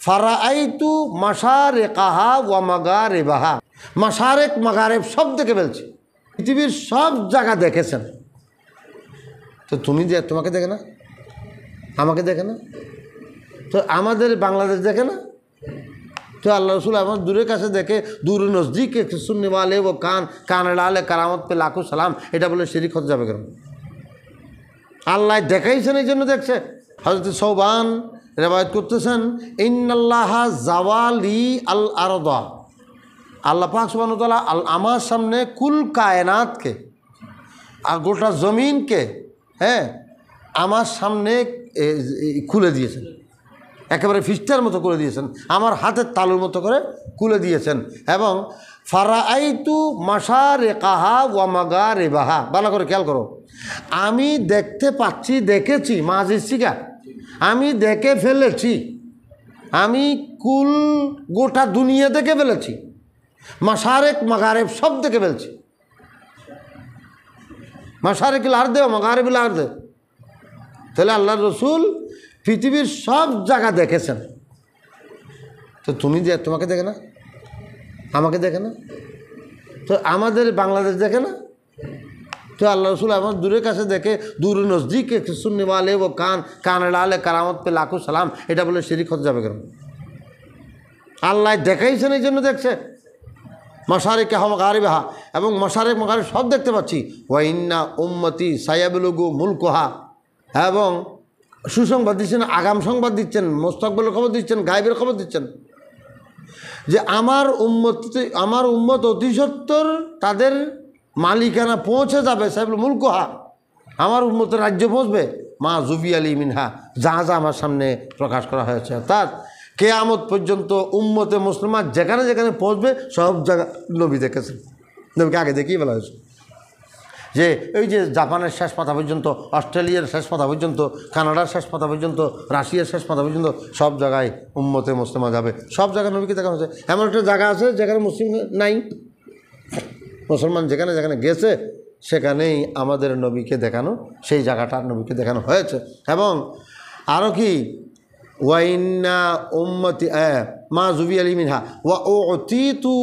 ফারাআইতু মাশারিকাহা ওয়া মাগারিবাহা, মাশারিক মাগারিব সব দেখে ফেলছি, পৃথিবীর সব জায়গা দেখেছেন। তো তুমি যে তোমাকে দেখে না, আমাকে দেখে না, তো আমাদের বাংলাদেশ দেখে না, তো আল্লাহ রসুল আমার দূরের কাছে দেখে, দূর নজদিক সুন্নি ওয়ালে ও কান লালে কারামত পে লাখো সালাম, এটা বলে শিরিক হতে যাবে কেন? আল্লাহ দেখাইছেন, এই জন্য দেখছে। হযরত সৌবান রেওয়ায়াত করতেছেন, ইন্নাল্লাহা জাওয়ালি আল আরদা, আল্লাহ পাক সুবহানাহু ওয়া তাআলা আমার সামনে কুল কায়নাতকে, আর গোটা জমিনকে, হ্যাঁ, আমার সামনে খুলে দিয়েছেন, একেবারে ফিস্টার মতো করে দিয়েছেন, আমার হাতের তালুর মতো করে খুলে দিয়েছেন। এবং ফারাআইতু মাশারিকাহা ওয়া মাগারিবাহা, ভালো করে খেয়াল করো, আমি দেখতে পাচ্ছি, দেখেছি, মাজিদ শিখা, আমি দেখে ফেলেছি, আমি কুল গোটা দুনিয়া দেখে ফেলেছি, মাশারিক মাগারিব সব দেখে ফেলছি। মাশারিকুল আরদে ও মাগারিবুল আরদে, তাহলে আল্লাহ রসুল পৃথিবীর সব জায়গা দেখেছেন। তো তুমি যে তোমাকে দেখে না, আমাকে দেখে না, তো আমাদের বাংলাদেশ দেখে না, তো আল্লাহ রসুল আমার দূরের কাছে দেখে, দূর নজদিক সুন্নি ওয়ালে ও কান লালে কারামত পে লাখো সালাম, এটা বলে শিরিক হতে যাবে কেন? আল্লাহ দেখাইছেন, এই জন্য দেখছে। মাশারিকাহা ওয়া মাগারিবাহা, এবং মাশারিক মাগারিব সব দেখতে পাচ্ছি। ওয়া ইন্না উম্মতি সায়াবলুগু মুলকুহা, এবং সুসংবাদ দিচ্ছেন, আগাম সংবাদ দিচ্ছেন, মুস্তাকবালের খবর দিচ্ছেন, গায়েবের খবর দিচ্ছেন, যে আমার উম্মত অতি সত্বর তাদের মালিকানা পৌঁছে যাবে, সাহেবুল মুলকুহা, আমার উম্মতের রাজ্য পৌঁছবে, মা জুবি আলী মিনহা, যা যা আমার সামনে প্রকাশ করা হয়েছে। অর্থাৎ কেয়ামত পর্যন্ত উম্মতে মুসলমান যেখানে যেখানে পৌঁছবে সব জায়গা নবী দেখেছেন। নবীকে আগে দেখিয়ে বলা হয়েছে যে এই যে জাপানের শেষ মাথা পর্যন্ত, অস্ট্রেলিয়ার শেষ মাথা পর্যন্ত, কানাডার শেষ মাথা পর্যন্ত, রাশিয়ার শেষ মাথা পর্যন্ত সব জায়গায় উম্মতে মুসলিমা যাবে, সব জায়গায় নবীকে দেখানো হয়েছে। এমন একটা জায়গা আছে যেখানে মুসলিম নাই, মুসলমান যেখানে যেখানে গেছে সেখানেই আমাদের নবীকে দেখানো, সেই জায়গাটার নবীকে দেখানো হয়েছে। এবং আরও কি, ওয়াইন্না উম্মতি মা জুবি আলী মিনহা ওয়া উতিতু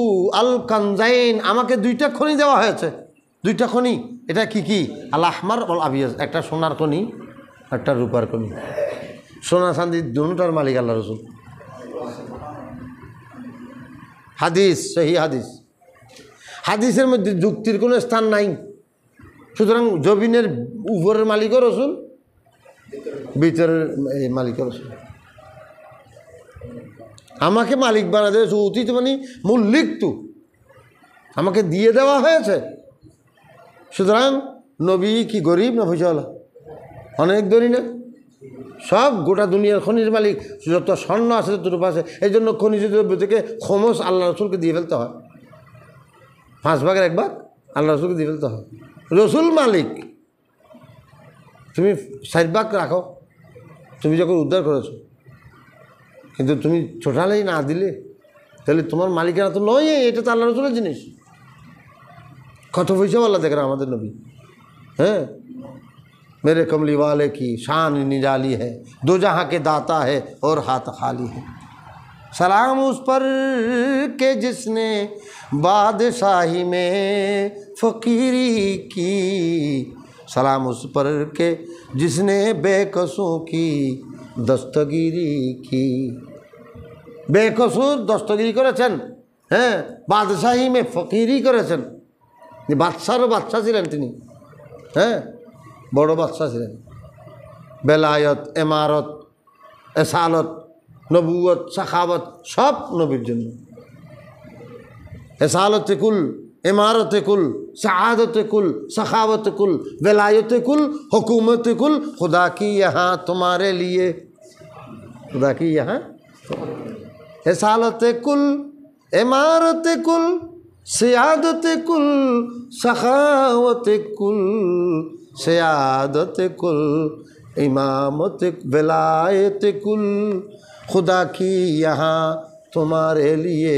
আল কানজাইন, আমাকে দুইটা খনি দেওয়া হয়েছে, দুইটা খনি। এটা কি কি? আল আহমার ওয়াল আবিয়াজ, একটা সোনার খনি, একটা রূপার খনি। সোনা চাঁদি দুটোটার মালিক আল্লাহ রসুল। হাদিস, সহি হাদিস, হাদিসের মধ্যে যুক্তির কোনো স্থান নাই। সুতরাং জমিনের উপরের মালিকও রসুল, ভিতরের মালিকও রসুল। আমাকে মালিক বানা দিয়েছে, অতীত মানে মূল্যিক, তো আমাকে দিয়ে দেওয়া হয়েছে। সুতরাং নবী কি গরিব না পয়সাওয়ালা? অনেক ধনী না, সব গোটা দুনিয়ার খনির মালিক, যত স্বর্ণ আছে তত রূপা আছে। এই জন্য খনিজ দ্রব্য থেকে খমস আল্লাহ রসুলকে দিয়ে ফেলতে হয়, 5 ভাগের 1 ভাগ আল্লাহ রসুলকে দিয়ে ফেলতে হয়। রসুল মালিক, তুমি 60 ভাগ রাখো, তুমি যখন উদ্ধার করেছো, কিন্তু তুমি টোটালেই না দিলে তাহলে তোমার মালিকানা তো নয়, এটা তো আল্লাহ রসুলের জিনিস। কত পয়সাওয়ালা দেখেন আমাদের নবী। হ্যাঁ, मेरे कमली वाले की शान निराली है, दो जहाँ के दाता है और हाथ खाली है। सलाम उस पर के जिसने बादशाही में फ़कीरी की, सलाम उस पर के जिसने बेकसों की दस्तगीरी की। বেকসুর দস্তগিরি করেছেন, হ্যাঁ, বাদশাহী মে ফকিরি করেছেন, বাদশারও বাদশাহ ছিলেন তিনি, হ্যাঁ, বড় বাদশাহ ছিলেন। বেলায়ত, এমারত, এসালত, নবুয়ত, সাখাবত সব নবীর জন্য। এসালতে কুল, এমারতে কুল, সাআদতে কুল, সাখাवत कुल, वेलायत कुल, हुकूमत कुल, खुदा की यहाँ तुम्हारे लिए, खुदा की यहाँ। एसालत कुल, इमारत कुल, सियादत कुल, सखावत कुल, सियादत कुल, इमामत, वेलायत कुल, खुदा की यहाँ तुम्हारे लिए,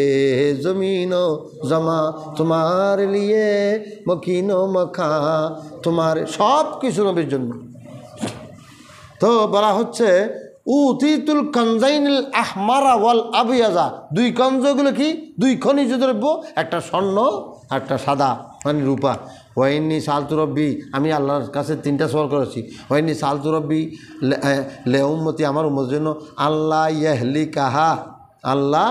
ज़मीनो जमा तुम्हारे लिए, मकीनो मखा तुम्हारे, सब কিছু নবীর জন্য। তো বলা হচ্ছে উতিতুল কানজাইনিল আহমারা ওয়াল আবিয়াজা, দুই কঞ্জগুলো কি? দুই খনিজ দ্রব্য, একটা স্বর্ণ একটা সাদা মানে রূপা। ওয়াইনি সালতু রব্বি, আমি আল্লাহর কাছে 3টা সওয়াল করেছি। ওয়াইনি সালতু রব্বি লে উম্মতি, আমার উম্মতের জন্য, আল্লাহ ইয়াহলিকাহা, আল্লাহ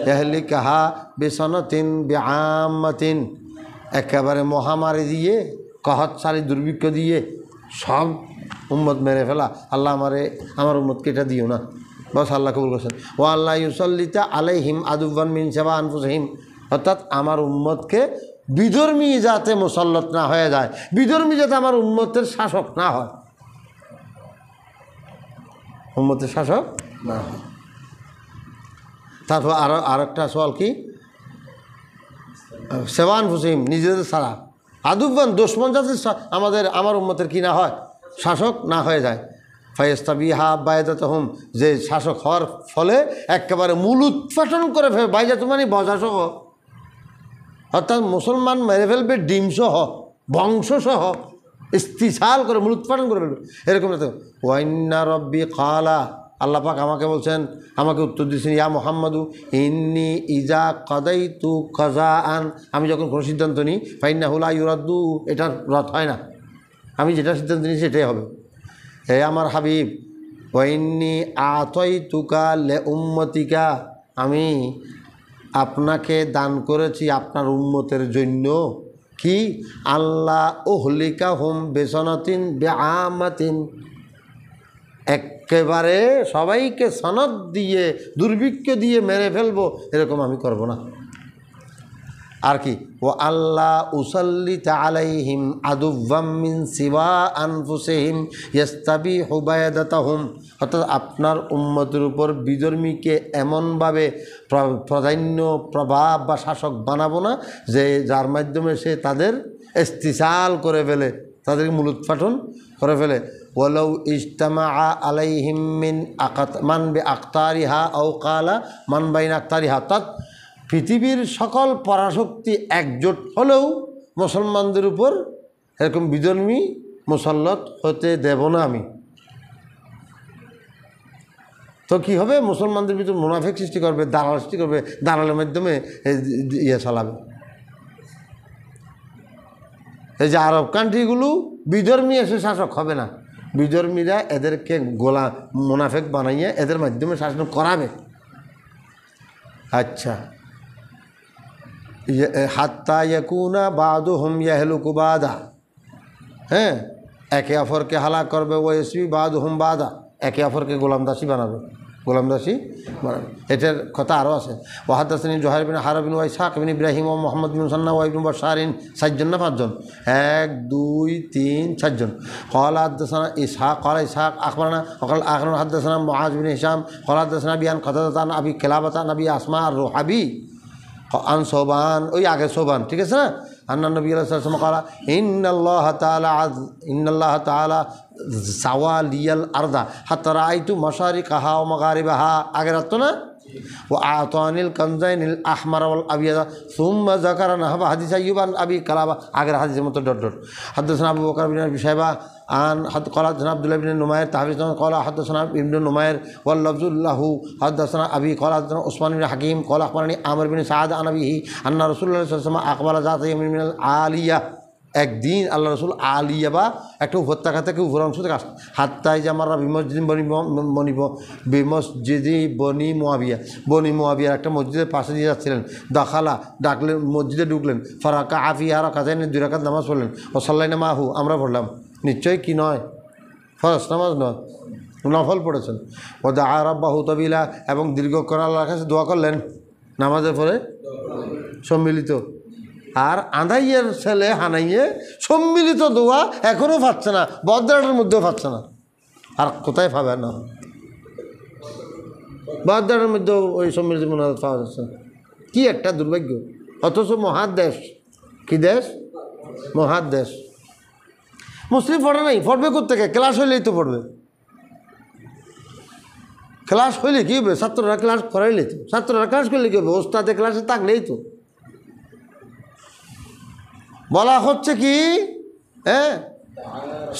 ইয়াহলিকাহা বিসনাতিন বিআম্মাতিন, একেবারে মহামারী দিয়ে, কহৎসারি দুর্ভিক্ষ দিয়ে সব উম্মত মেরে ফেলা। আল্লাহ আমার উম্মতকে এটা দিও না। বস আল্লাহ কবুল করছেন। ও আল্লাহ ইউসল্লিতা আলাইহিম আদুবান মিন সেবা আনফুসহিম, অর্থাৎ আমার উম্মতকে বিধর্মী যাতে মুসল্লত না হয়ে যায়, বিধর্মী যাতে আমার উম্মতের শাসক না হয়, উম্মতের শাসক না হয়। তারপর আরেকটা সওয়াল কি? সেবান হুসিম, নিজেদের ছাড়া, আদুবান দুশমন যাতে আমার উম্মতের কি না হয়, শাসক না হয়ে যায়। ফাইস্তাবিহা বায়দাতহুম, যে শাসক হওয়ার ফলে একেবারে মূল উৎপাটন করে ফেলবে, বাইজাত মানে বজাসহ, অর্থাৎ মুসলমান মেরে ফেলবে ডিমসহ, বংশসহ, ইস্তিসাল করে মূল উৎপাদন করে ফেলবে, এরকম। ওয়াইন্না রব্বি কালা, আল্লাহ পাক আমাকে বলছেন, আমাকে উত্তর দিচ্ছেন, ইয়া মুহাম্মাদু ইন্নি ইজা কাদাইতু কাজাআন, আমি যখন কোনো সিদ্ধান্ত নিই, ফাইন্নাহু লা ইউরাদ্দু, এটার রদ হয় না, আমি যেটা সিদ্ধান্ত নিই সেটাই হবে। হে আমার হাবিব, ওয়াইন্নি আতাইতুকা লি উম্মতিকা, আমি আপনাকে দান করেছি আপনার উম্মতের জন্য কি? আল্লাহ উহলিকা হুম বেসনাতিন বেআমাতিন, একেবারে সবাইকে সনদ দিয়ে দুর্ভিক্ষ দিয়ে মেরে ফেলবো, এরকম আমি করব না। আর কি? ও আল্লাহ উসাল্লিতা আলাইহিম আদুওয়াম মিন সিওয়া আনফুসিহিম ইস্তাবিহু বায়দাতাহুম, অর্থাৎ আপনার উম্মতের উপর বিধর্মীকে এমনভাবে প্রাধান্য প্রভাব বা শাসক বানাবো না যে যার মাধ্যমে সে তাদের ইস্তিসাল করে ফেলে, তাদেরকে মূলোৎপাটন করে ফেলে। ওয়ালাউ ইজতামা আলাইহিম মিন মান বিআকতারিহা আও কালা মান বাইনা আকতারিহা, অর্থাৎ পৃথিবীর সকল পরাশক্তি একজোট হলেও মুসলমানদের উপর এরকম বিধর্মী মুসল্লত হতে দেব না আমি। তো কী হবে? মুসলমানদের ভিতর মুনাফিক সৃষ্টি করবে, দালাল সৃষ্টি করবে, দালালের মাধ্যমে চালাবে। এই যে আরব কান্ট্রিগুলো বিধর্মী এসে শাসক হবে না, বিধর্মীরা এদেরকে মুনাফিক বানাইয়ে এদের মাধ্যমে শাসন করাবে। আচ্ছা, হাত্তা ইয়াকুনা বাদুহুম ইয়াহলুকু বাদা, হ্যাঁ, একে অপরকে হালাক করবে। ওয়াইসবি বাদুহুম বাদা, একে অপরকে গোলামদাসী বানাবে, গোলামদাসী বানাবে। এটার কথা আরও আছে। ওয়াহাদাসনি জোহার বিন হারব বিন ইসহাক বিন ইব্রাহিম ও মোহাম্মদ বিন মুসান্না ওয়া ইবনে বাশারিন, 4জন না 5জন? 1 2 3 4জন। ক্বালা হাদাসানা ইসহাক ক্বালা ইসহাক আখবারানা ওয়াকাল আখরুন হাদাসানা মুআজ বিন হিশাম ক্বালা হাদাসানা বিআন কাতাদা আন আবি কিলাবাতা নবী আসমা আর রুহাবি আন সোবান, ওই আগে সোবান, ঠিক আছে না? আন্না নবী আলাইহিস সালাম ক্বালা ইন্নাল্লাহ তাআলা সাওয়ালিয়াল আরদা হাত্তা রাআইতু মাশারিকাহা ওয়া মাগারিবাহা, আগের রাত না? ও আতানিল কানজাইনিল আহমার ওয়াল আবিয়াদা সুম্মা যাকারানা হাদিস আইয়ুব আন আবি কালাবা, আগের হাদিসের মতো ডট ডট। হাদাসানা আবু বকর বিন আবি শাইবা আন ক্বালা হাদাসানা আব্দুল্লাহ বিন নুমাইর তাহফিজ ক্বালা হাদাসানা ইবনে নুমাইর ওয়াল লাফজু লাহু হাদাসানা আবি ক্বালা হাদাসানা উসমান বিন হাকিম ক্বালা আখবারানি আমর বিন সাআদ আন আবিহি আন্না রাসূলুল্লাহ সাল্লাল্লাহু আলাইহি ওয়াসাল্লাম আকবালা যাতা ইয়ামিন মিনাল আলিয়া, একদিন আল্লাহ রসুল আলিয়া বা একটা উপত্যকা থেকে উপর অংশ থেকে আসতেন। হাত্তাই জামারা বিমসজিদি বনি মুয়াবিয়া, বনি মুয়াবিয়ার একটা মসজিদের পাশে দিয়ে যাচ্ছিলেন। দাখালা, ডাকলেন, মসজিদে ঢুকলেন। ফারাকা আফিয়া রাকাতাইন, 2 রাকাত নামাজ পড়লেন। ও সাল্লাইনা মাহু, আমরা পড়লাম। নিশ্চয়ই কি নয়, ফরজ নামাজ নয়, নফল পড়েছেন। ও দা রাব্বাহু তাবিলা, এবং দীর্ঘক্ষণ আল্লাহর কাছে দোয়া করলেন নামাজের পরে সম্মিলিত। আর আঁধাইয়ের ছেলে হানাইয়ে সম্মিলিত দোয়া এখনও পাচ্ছে না, বদ্রাটের মধ্যেও পাচ্ছে না। আর কোথায় পাবে না, বদ্রাটের মধ্যেও ওই সম্মিলিত মোনাজাত পাওয়া যাচ্ছে না। কী একটা দুর্ভাগ্য! অথচ মহাদ দেশ, কী দেশ? মহাদ দেশ। মুসলিম পড়ে নাই, পড়বে কোত্থেকে? ক্লাস হইলেই তো পড়বে। ক্লাস হইলে কী হবে? ছাত্ররা ক্লাস করাইলেই তো, ছাত্ররা ক্লাস করলে কী হবে? ওস্তাদে ক্লাসে থাকলেই তো। বলা হচ্ছে কি, হ্যাঁ,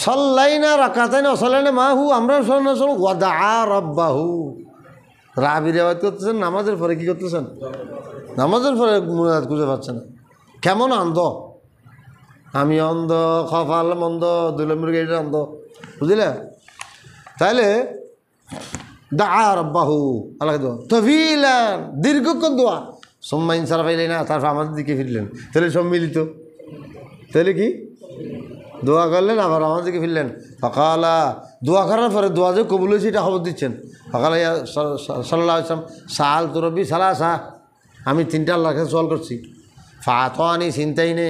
সাল্লাইনা রাকাতাইন ওয়াসাল্লাইনা মাহু, আমরা শোনো ওয়াদা রব্বাহু। রাবি রেওয়াত করতেছেন, নামাজের পরে কি করতেছেন? নামাজের পরে মুনাজাত খুঁজে পাচ্ছে না। কেমন অন্ধ, আমি অন্ধ, কপাল মন্দ, দুলমের গেট অন্ধ, বুঝলে? তাইলে দা রব্বাহু, আল্লাহ দোয়া তফিলান, দীর্ঘক্ষণ দোয়া। সোম্মা ইনসারা পাইলেন না, তারপর আমাদের দিকে ফিরলেন। তাহলে সম্মিলিত, তাহলে কি দোয়া করলেন, আবার আমাদের দিকে ফিরলেন। ফাকালা, দোয়া করার পরে দোয়া যে কবুল হয়েছে এটা খবর দিচ্ছেন। ফাকালা সাল্লাল্লাহু আলাইহি ওয়াসাল্লাম সাল তো রব্বি সালাসা, আমি 3টা আল্লাহর কাছে সওয়াল করছি। ফাতানি সিনতাইনে,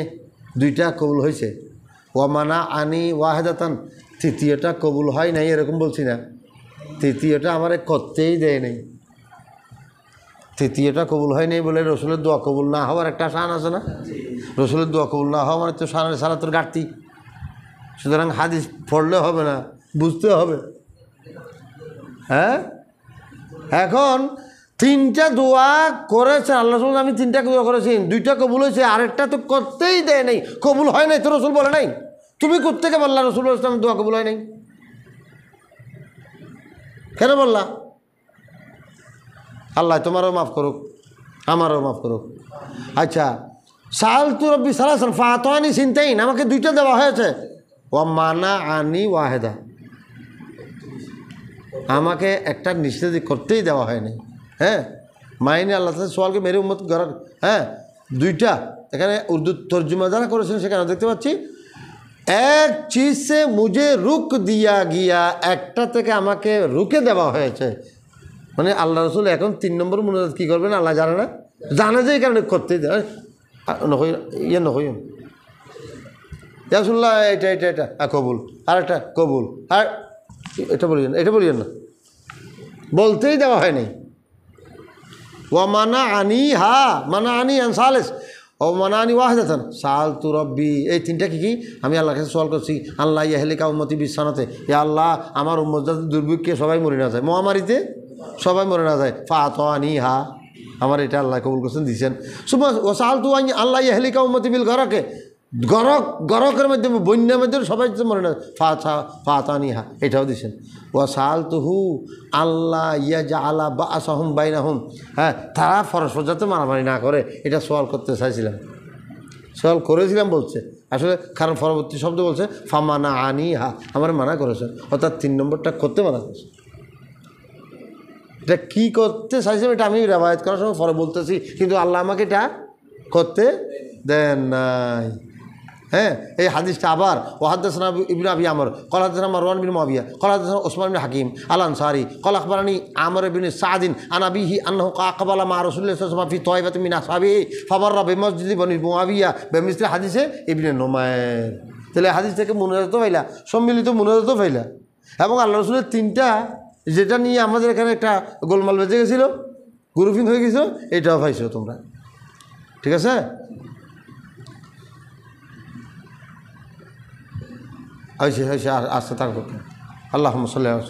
2টা কবুল হয়েছে। ওয়ামানা আনি ওয়াহেদাতান, 3য়টা কবুল হয় নাই, এরকম বলছি না। 3য়টা আমার করতেই দেয় নাই। 3য়টা কবুল হয় নাই বলে রসুলের দোয়া কবুল না হওয়ার একটা শান আছে না? রসুলের দোয়া কবুল না হওয়া মানে তো শানের সালাতের ঘাটতি। সুতরাং হাদিস পড়লে হবে না, বুঝতে হবে। হ্যাঁ, এখন 3টা দোয়া করেছে আল্লাহ রসুল, আমি 3টা দোয়া করেছি, 2টা কবুল হয়েছে, আরেকটা তো করতেই দেয় নাই, কবুল হয় নাই। তো রসুল বলে নাই, তুমি কোত্থেকে বললা রসুল ইসলাম দোয়া কবুল হয় নাই? কেন বললা? আল্লাহ তোমারও মাফ করুক, আমারও মাফ করুক। আচ্ছা, সাল তু রব্বি সালাসান ফাতানি সিনতাইন, আমাকে 2টা দেওয়া হয়েছে। ওয়া মানা আনি ওয়াহেদা, আমাকে একটা নিষেধ করতেই দেওয়া হয়নি। হ্যাঁ, মাইনে আল্লাহ তাআলা সোয়ালকে মেরে উম্মত করার। হ্যাঁ, 2টা এখানে উর্দু তর্জমা যারা করেছেন সেখানে দেখতে পাচ্ছি, এক চিজ সে মুঝে রুক দিয়া গিয়া, একটা থেকে আমাকে রুকে দেওয়া হয়েছে। মানে আল্লাহ রসুল এখন 3 নম্বর মুনাজাত কী করবেন আল্লাহ জানে না, জানে যে এই কারণে করতেই দেয়। ইয়ে নয় ইয়াসুল্লাহ, এটা কবুল, আর একটা কবুল, আর এটা বলিয়েন না, বলতেই দেওয়া হয় নাই। ওয়া মানা আনি হা, মানা আনি আনসালেস, ও মানা আনি ওয়াহেদাতান সাল তু রব্বি, এই 3টা কি আমি আল্লাহর কাছে সওয়াল করছি। আল্লাহ ইয়াহলিকা উম্মতি বিসানাতে, এ আল্লাহ আমার উম্মত যাতে দুর্ভিক্ষে সবাই মরে না যায়, মহামারীতে সবাই মরে না যায়। ফাতানি হা, আমার এটা আল্লাহ কবুল করছেন, দিয়েছেন। সুবহান ও সাল তু আল্লাহ ইয়াহলিকা উম্মতি বিল গরকে, গরকের মাধ্যমে, বন্যার মাধ্যমে সবাই মনে না, ফাতানিহা, এটাও দিচ্ছেন। ও সাল তুহু আল্লাহ ইয়া জা আলা বা আসাহুম বাইনাহুম, হ্যাঁ, তারা পরস্পর যাতে মারামারি না করে, এটা সওয়াল করতে চাইছিলাম, সওয়াল করেছিলাম বলছে আসলে, কারণ পরবর্তী শব্দ বলছে ফামানা আনিহা, আমার মানা করেছেন, অর্থাৎ 3 নম্বরটা করতে মানা করেছে। এটা কী করতে চাইছিলাম এটা আমি রেওয়ায়াত করার সময় পরে বলতেছি, কিন্তু আল্লাহ আমাকে এটা করতে দেন নাই। হ্যাঁ, এই হাদিসটা আবার ওয়াহাদাসনা ইবনে আবি আমর ক্বালা হাদাসনা মারওয়ান বিন মুআবিয়া ক্বালা হাদাসনা উসমান বিন হাকিম আল আনসারী ক্বালা আখবারানি আমর বিন সাদিন আন আবিহি আন্নাহু আকবালা মা রাসূলিল্লাহ সাল্লাল্লাহু আলাইহি ওয়াসাল্লাম ফি তায়বাতিন মিন আসহাবিহি ফামাররা বিমসজিদি বনি মুআবিয়া বিমিসলি হাদিসে ইবনে নুমাইর। তাহলে হাদিস থেকে মুনাজাত পাইলা, সম্মিলিত মুনাজাত পাইলা, এবং আল্লাহ রাসূলের 3টা যেটা নিয়ে আমাদের এখানে একটা গোলমাল বেজে গেছিলো, গ্রুপিং হয়ে গেছিলো, এটাও পাইছো তোমরা। ঠিক আছে, হয়েছে আসতে থাকবো। আল্লাহুম্মা সাল্লি আলা